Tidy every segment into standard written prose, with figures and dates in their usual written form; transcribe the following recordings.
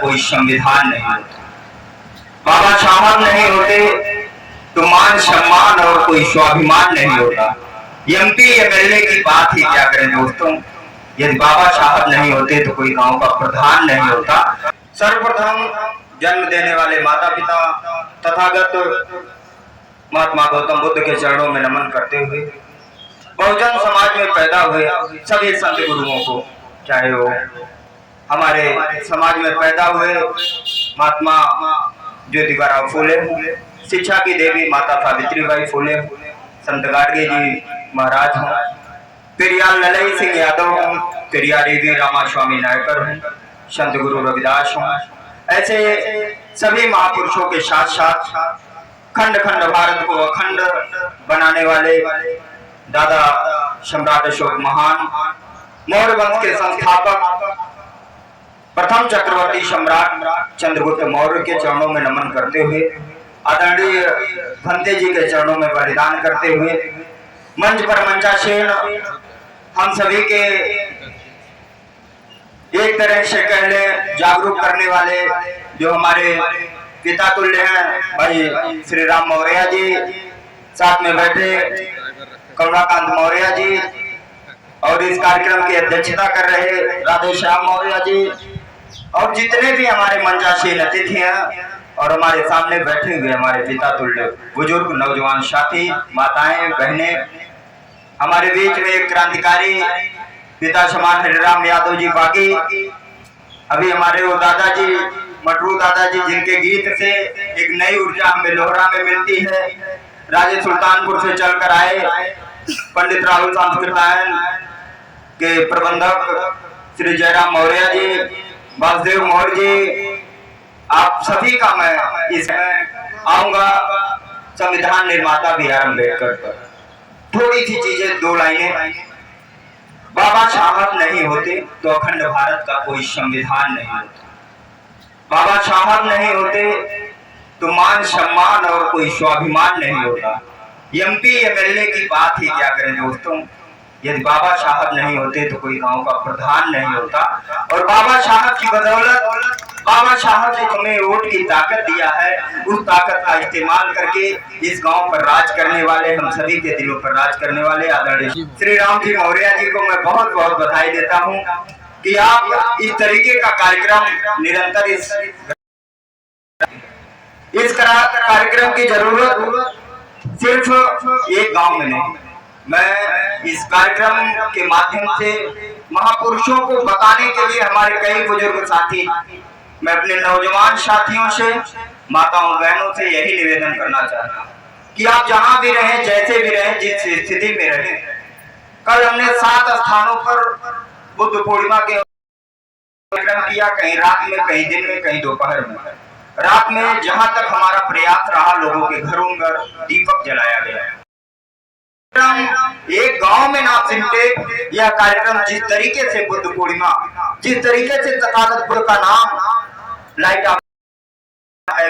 कोई संविधान नहीं होता। बाबा साहब नहीं होते तो मान सम्मान और कोई स्वाभिमान नहीं होता। एमपी एमएलए की बात ही क्या करें दोस्तों, यदि बाबा साहब नहीं होते तो कोई गांव का प्रधान नहीं होता। सर्वप्रथम जन्म देने वाले माता पिता तथागत महात्मा गौतम बुद्ध के चरणों में नमन करते हुए बहुजन समाज में पैदा हुए सभी संत गुरुओं को, चाहे वो हमारे समाज में पैदा हुए महात्मा ज्योतिबा फूले, शिक्षा की देवी माता सावित्रीबाई फूले, संत गाडगे जी महाराज हों, पेरियार ललई सिंह यादव हों, पेरियार देवी रामा स्वामी नायकर हों, संत गुरु रविदास हों, ऐसे सभी महापुरुषों के साथ साथ खंड खंड भारत को अखंड बनाने वाले दादा सम्राट अशोक महान, मौर्य वंश के संस्थापक प्रथम चक्रवर्ती सम्राट चंद्रगुप्त मौर्य के चरणों में नमन करते हुए, आदरणीय भंते जी के चरणों में बलिदान करते हुए, मंच पर मंचासीन हम सभी के एक तरह से कह ले जागरूक करने वाले जो हमारे पिता तुल्य हैं भाई श्री राम मौर्य जी, साथ में बैठे करुणाकांत मौर्य जी, और इस कार्यक्रम की अध्यक्षता कर रहे राधे श्याम मौर्य जी, और जितने भी हमारे मंचासीन अतिथि हैं और हमारे सामने बैठे हुए हमारे पिता तुल्य बुजुर्ग नौजवान साथी माताएं बहनें, हमारे बीच में एक क्रांतिकारी पिता समान हरिराम यादव जी बागी, अभी हमारे वो दादाजी मटरू दादाजी जिनके गीत से एक नई ऊर्जा हमें लोहरा में मिलती है, राजे सुल्तानपुर से चलकर आए पंडित राहुल सांस्कृतायन के प्रबंधक श्री जयराम मौर्य जी, वासुदेव मौर्य जी, आप सभी का मैं इसमें आऊंगा। संविधान निर्माता बी आर अम्बेडकर पर थोड़ी सी चीजें, दो लाइनें। बाबा साहब नहीं होते तो अखंड भारत का कोई संविधान नहीं होता। बाबा साहब नहीं होते तो मान सम्मान और कोई स्वाभिमान नहीं होता। एमपी एमएलए की बात ही क्या करें दोस्तों, यदि बाबा साहब नहीं होते तो कोई गांव का प्रधान नहीं होता। और बाबा साहब की बदौलत बाबा साहब ने हमें वोट की ताकत दिया है, उस ताकत का इस्तेमाल करके इस गांव पर राज करने वाले, हम सभी के दिलों पर राज करने वाले आदरणीय श्री राम जी मौर्य जी को मैं बहुत बहुत बधाई देता हूं कि आप इस तरीके का कार्यक्रम निरंतर इस कार्यक्रम की जरूरत सिर्फ एक गांव में नहीं, मैं इस कार्यक्रम के माध्यम से महापुरुषों को बताने के लिए हमारे कई बुजुर्ग साथी, मैं अपने नौजवान साथियों से, माताओं बहनों से यही निवेदन करना चाहता हूँ कि आप जहां भी रहें, जैसे भी रहें, जिस स्थिति में रहें, कल हमने 7 स्थानों पर बुद्ध पूर्णिमा के कार्यक्रम किया, कहीं रात में, कहीं दिन में, कहीं दोपहर में। रात में जहां तक हमारा प्रयास रहा, लोगों के घरों घर दीपक जलाया गया। एक गांव में ना सिमटे यह कार्यक्रम, जिस तरीके से बुद्ध पूर्णिमा, जिस तरीके से तथागत का नाम लाइट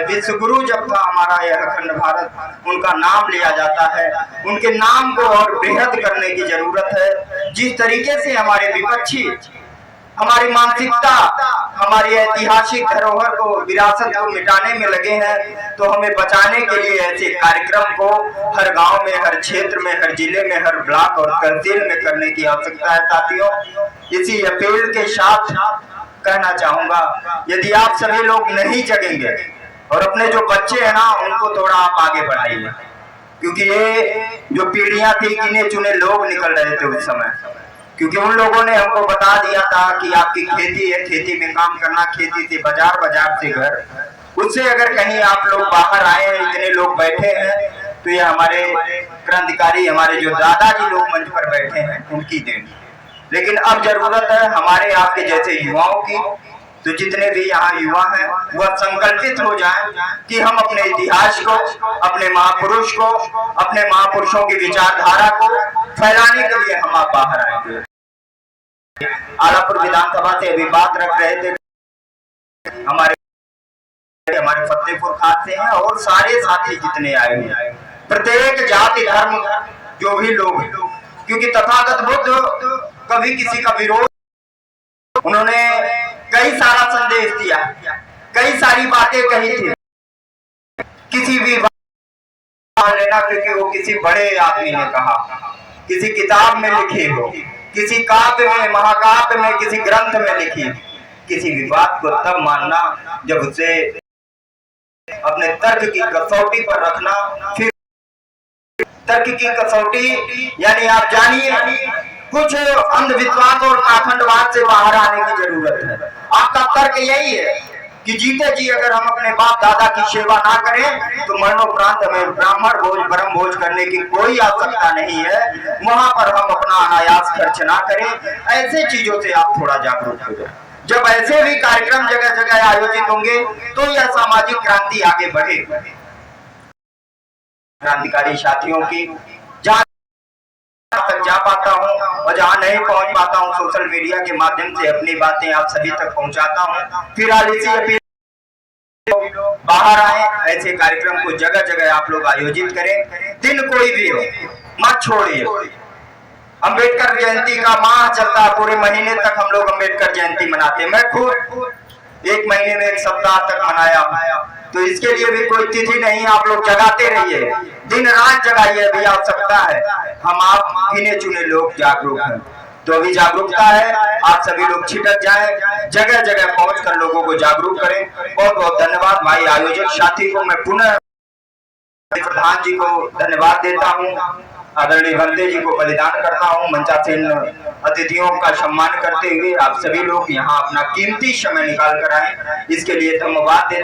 विश्व गुरु जब था हमारा यह अखंड भारत, उनका नाम लिया जाता है, उनके नाम को और बेहद करने की जरूरत है। जिस तरीके से हमारे विपक्षी हमारी मानसिकता, हमारी ऐतिहासिक धरोहर को, विरासत को मिटाने में लगे हैं, तो हमें बचाने के लिए ऐसे कार्यक्रम को हर गांव में, हर क्षेत्र में, हर जिले में, हर ब्लॉक और तहसील में करने की आवश्यकता है साथियों। इसी अपील के साथ कहना चाहूंगा, यदि आप सभी लोग नहीं जगेंगे और अपने जो बच्चे हैं ना, उनको थोड़ा आप आगे बढ़ाइए, क्योंकि ये जो पीढ़ियां थी, गिने चुने लोग निकल रहे थे उस समय, क्योंकि उन लोगों ने हमको बता दिया था कि आपकी खेती है, खेती में काम करना, खेती से बाजार, बाजार से घर। उससे अगर कहीं आप लोग बाहर आए हैं, इतने लोग बैठे हैं, तो ये हमारे क्रांतिकारी, हमारे जो दादाजी लोग मंच पर बैठे हैं, उनकी देन। लेकिन अब जरूरत है हमारे आपके जैसे युवाओं की, तो जितने भी यहाँ युवा हैं वह संकल्पित हो जाएं कि हम अपने इतिहास को, अपने महापुरुष को, अपने महापुरुषों की विचारधारा को फैलाने के लिए हम आप बाहर आएंगे। आलापुर विधानसभा से अभी बात रख रहे थे, हमारे फतेहपुर खास से हैं और सारे साथी जितने आए हुए, प्रत्येक जाति धर्म जो भी लोग, क्योंकि तथागत बुद्ध कभी किसी का विरोध, उन्होंने कई सारा संदेश दिया कई सारी बातें कही थी, किसी भी बात लेना क्योंकि वो किसी बड़े आदमी ने कहा, किसी किताब में लिखी हो, किसी काव्य में, महाकाव्य में, किसी ग्रंथ में लिखी। किसी भी बात को तब मानना जब उसे अपने तर्क की कसौटी पर रखना। फिर तर्क की कसौटी यानी आप जानिए कुछ अंधविश्वास और पाखंडवाद से बाहर आने की जरूरत है। आपका तर्क यही है कि जीते जी अगर हम अपने बाप दादा की सेवा ना करें तो मरणोपरांत हमें ब्राह्मण भोज ब्रह्म भोज करने की कोई आवश्यकता नहीं है, वहां पर हम अपना अनायास खर्च ना करें। ऐसे चीजों से आप थोड़ा जागरूक हो जाए। जब ऐसे भी कार्यक्रम जगह जगह आयोजित होंगे तो यह सामाजिक क्रांति आगे बढ़ेगी। क्रांतिकारी साथियों की जहां तक जा पाता हूं और जहां नहीं पहुंच पाता हूं, सोशल मीडिया के माध्यम से अपनी बातें आप सभी तक पहुंचाता हूं। फिलहाल इसी अपील बाहर आए, ऐसे कार्यक्रम को जगह जगह आप लोग आयोजित करें। दिन कोई भी हो मत छोड़िए। अंबेडकर जयंती का माह चलता है, पूरे महीने तक हम लोग अंबेडकर जयंती मनाते हैं। मैं खुद एक महीने में एक सप्ताह तक मनाया, तो इसके लिए भी कोई तिथि नहीं, आप लोग जगाते रहिए, दिन रात जगाइए, अभी आवश्यकता है। हम आप गिने चुने लोग जागरूक हैं, तो अभी जागरूकता है, आप सभी लोग छिटक जाएं, जगह जगह पहुंचकर लोगों को जागरूक करें। बहुत बहुत धन्यवाद भाई आयोजक साथी को। मैं पुनः प्रधान जी को धन्यवाद देता हूं, आदरणीय बंदे जी को बलिदान करता हूं। मंचासीन अतिथियों का सम्मान करते हुए आप सभी लोग यहां अपना कीमती समय निकाल कर आए, इसके लिए धन्यवाद।